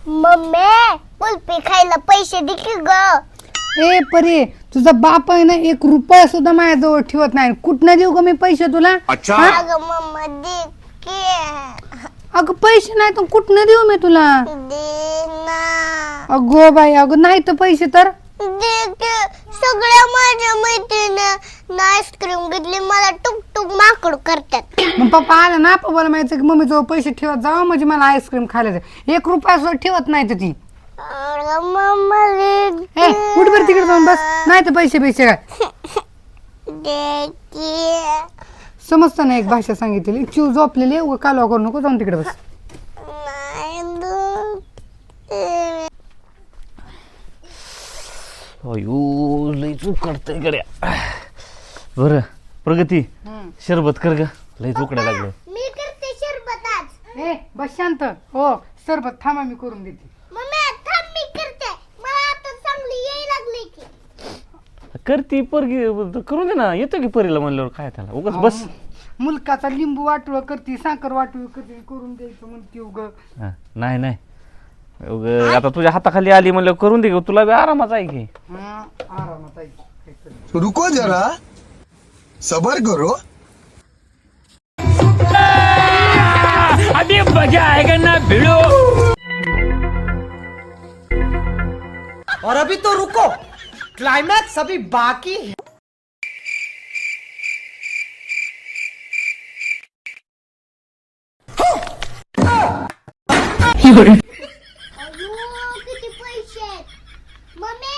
Mummy kulfi खायला पैसे दे की ग. ए परी तुझा बाप आहे ना 1 रुपया सुद्धा माझ्याजवळ ठेवत नाही. कुठनं देऊ ग मी पैसे तुला? अगं मम्मा दे की. अगं पैसे नाही तर कुठनं देऊ मी तुला? दे ना. अगो बाई अगं नाही तर पैसे तर दे की. सगळ्या माझ्या मैत्रिणी आईस्क्रीम घेतली मला टुक माकड करतात. मग पप्पा आला ना पप्पाला माहिती की मम्मी जवळ पैसे ठेवत जावं म्हणजे मला आईस्क्रीम खायला दे. 1 रुपया सुद्धा ठेवत नाही तर ती. अगं मम्मा ए उठ बरं तिकडे जाऊन बस. नाही तर पैसे काय दे की. समजतं ना एक भाषा सांगितलेली. चिव झोपलेली उगा कालवा करू नको जाऊन तिकडे बस. नाही दे. अयो लई चुकडतंय गड्या. बरं प्रगती शरबत कर ग. लई चुकड्या लागलं. मी करते शरबत आज. ए बस शांत. हो सरबत थांबा मी करून देते. मम्मी थांब मी करते. मला आता चांगली याय लागली की. करती पोरगी करून दे ना. येतो की परीला म्हणल्यावर काय त्याला उगाच बस. मुलकाचा लिंबू वाटूळ करते साखर वाटूळ करते करून द्यायचं म्हणते उग. नाही नाही आता तुझ्या हाताखाली आली म्हणलं करून दे ग. तुला बी आरामाच आहे की. आरामात आहे. रुको जरा सबर करो. अभी मजा आएगा ना भिड़ो. और अभी तो रुको, क्लाइमैक्स अभी बाकी है. अयो किती पैसे आहेत. मम्मी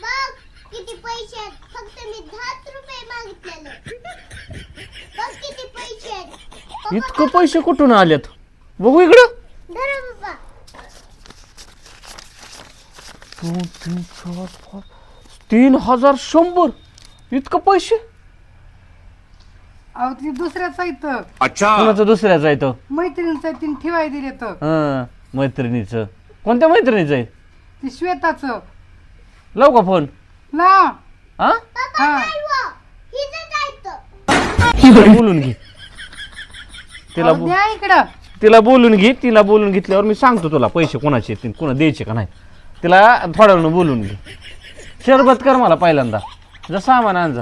बघ किती पैसे आहेत. फक्त मी 10 रुपये मागितलेले. बघ किती पैसे आहेत. इतकं पैसे कुठून आलेत बघू इकडं. धरा बाबा. 2 3 4 5 3100. इतकं पैसे अहो ती दुसऱ्याचा इथं कुणाचं दुसऱ्याचं आहे तो. मैत्रिणीचं तीन ठेवाय दिले तर हं मैत्रिणीचं. कोणत्या मैत्रिणीचं आहे? ती श्वेताचं लावू का फोन? ना हा बाबा नाही हो. हिचं जायचं. तिला बोलून घे. तिला अहो, द्या इकडं. तिला बोलून घे. तिला बोलून घेतल्यावर मी सांगतो तुला पैसे कोणाचे येतील कोणा द्यायचे का नाही. तिला थोड्या वेळानं बोलून घे. शरबत कर मला पहिल्यांदा. जा सामान आण जा.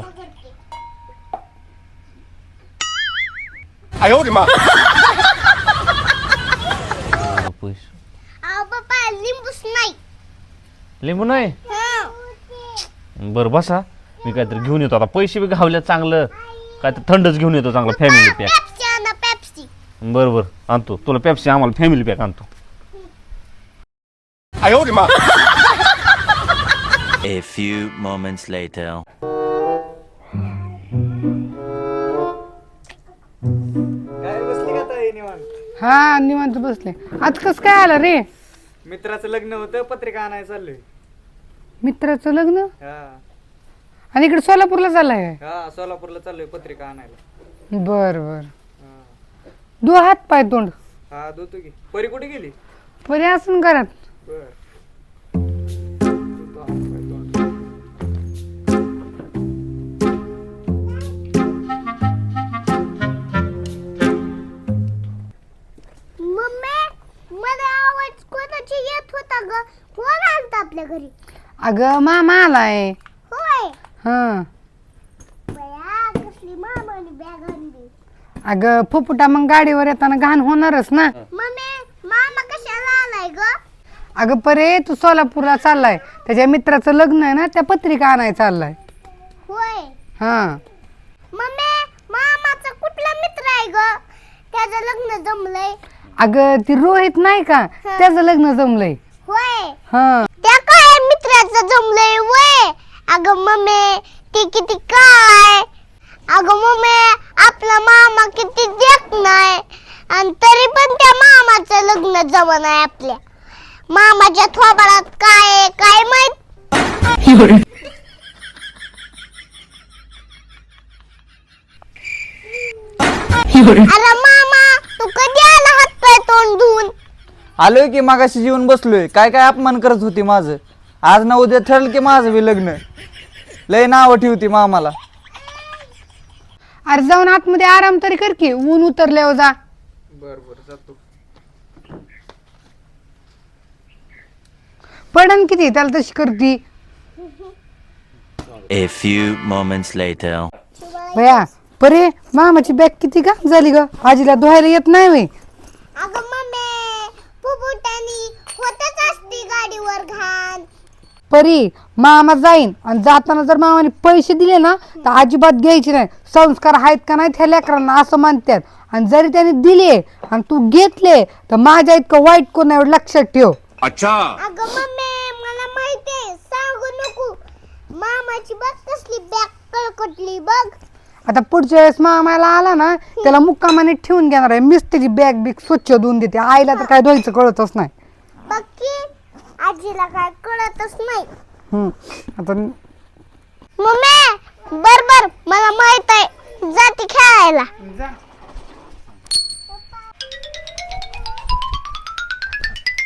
पैसे अहो बाबा लिंबूच नाही. लिंबू नाही. हं. बरं बसा मी काहीतरी घेऊन येतो आता. पैसे बी घावल्यात चांगलं काहीतरी थंडच घेऊन येतो चांगलं फॅमिली पॅक. पेप्सी आणा पेप्सी. बरं बरं आणतो तुला पेप्सी आम्हाला फॅमिली पॅक आणतो. A few moments later. काय बसली का ताई निवांत? हा निवांत बसले. आज कस काय आला रे? मित्राचं लग्न होतं, पत्रिका आणायला चाललोय. मित्राचं लग्न हा आणि इकडे सोलापूरला चाललाय. हा सोलापूरला चाललोय पत्रिका आणायला. बर बर. हा. दो हात पाय तोंड हा धुतो की. परी कुठे गेली? बरे असून घरात. बर धुतो हात पाय तोंड. मम्मी मला आवाज कोणाची येत होता ग. कोण आलत आपल्या घरी? अगं मामा आलाय. होय. हा बया कसली मामाने बॅग आणली. अगं फुफुटा मग गाडीवर येताना घाण होणारच ना. मम्मी मामा कशाला आलाय ग? अगं परे तू सोलापूरला चाललाय त्याच्या मित्राचं लग्न आहे ना त्या पत्रिका आणाय चाललाय. होय. हा मम्मी मामाचा कुठला मित्र आहे ग? त्याचं लग्न जमलंय. अगं ती रोहित नाही का त्याचं लग्न जमलंय. होय. हा त्या काय मित्राचं जमलंय वय. अगं मम्मी ती किती काय. अगं मम्मी आपला मामा किती देख नाही आणि तरी पण त्या मामाचं लग्न जमन आहे आपल्या. मामाच्या थोबाडात काय माहित. अरे मामा तू कधी आला हात पाय तोंड धुवून? आलोय की मागाशी जेवून बसलोय. काय काय अपमान करत होती माझं. आज ना उद्या ठरल की माझं बी लग्न. लय नाव ठेवती मामाला. अरे जाऊन आतमध्ये आराम तरी कर की ऊन उतरल्यावर जा. बर बर जातो. पडन किती त्याला तशी करती. A few moments later. भया परे मामाची बॅग किती घाण झाली ग, आजीला धुवायला येत नाही वे. अगं मम्मी पुपुटानी होतच असती गाडीवर घाण. परी मामा जाईन आणि जाताना जर मामाने पैसे दिले ना तर अजिबात घ्यायचे नाही. संस्कार आहेत का नाही त्या लेकरांना असं म्हणतात. आणि जरी त्याने दिले आणि तू घेतले तर माझ्या इतकं वाईट कोण एवढं लक्षात ठेव. अगं मम्मी मला माहितीये, सांगू नको. मामाची बघ कसली बॅग कळकटली बघ. आता पुढच्या वेळेस मामाला आला ना त्याला मुक्कामाने ठेवून घेणार आहे. मीच त्याची बॅग बिग स्वच्छ धुवून देते. आईला तर काय धुवायचं कळतच नाही. बघ की आजीला काय कळतच नाही. आता मम्मी बर मला माहित आहे, जाती खेळायला.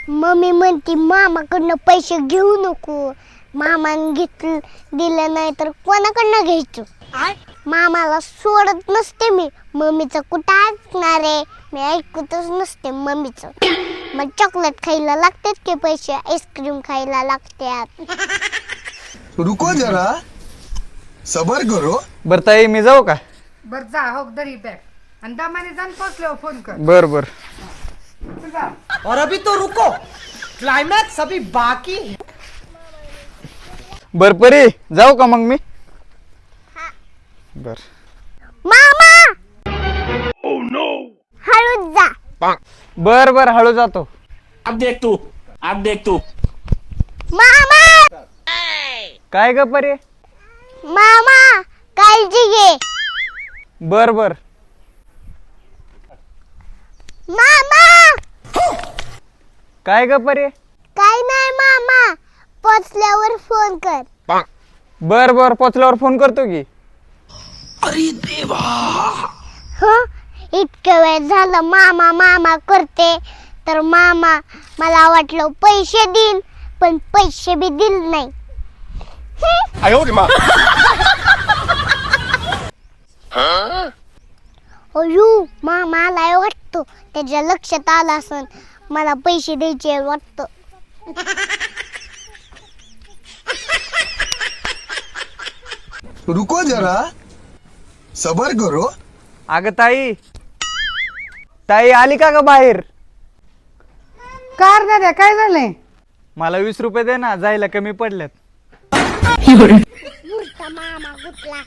मम्मी म्हणती मामाकडनं पैसे घेऊ नको. मामाने दिलं नाही तर कोणाकडनं घ्यायचं. मामाला सोडत नसते मी. मम्मीचं कुठं ऐकणार आहे, मी ऐकतच नसते मम्मीचं. मग चॉकलेट खायला लागतात की पैसे, आईस्क्रीम खायला लागतात. रुको जरा सबर करो. बर ताई मी जाऊ का? बर जा हो दरी बॅग आणि दमाने जाऊन पोचल्यावर फोन कर. बर बर. और अभी तो रुको, क्लाइमैक्स अभी बाकी है. बर परी जाऊ का मग मी? बर. मामा हळूच जा. बर बर हळू जातो. अब देख तू मामा काय ग परी? मामा काळजी घे. बर बर. मामा काय ग परी? काय नाही मामा, पोचल्यावर फोन कर. बर बर पोचल्यावर फोन करतो की. हो इतक्या वेळ झालं मामा मामा करते तर मामा मला वाटलं पैसे देईल, पण पैसे बी दिले नाही. अयो मामा आलाय वाटतो, त्याच्या लक्षात आलं असन मला पैसे द्यायचे वाटतं. रुको जरा सबर करो. अगं ताई ताई आली का ग बाहेर? कार दादा काय झालंय? मला 20 रुपये दे ना, जायला कमी पडल्यात. मूर्ख मामा कुठला.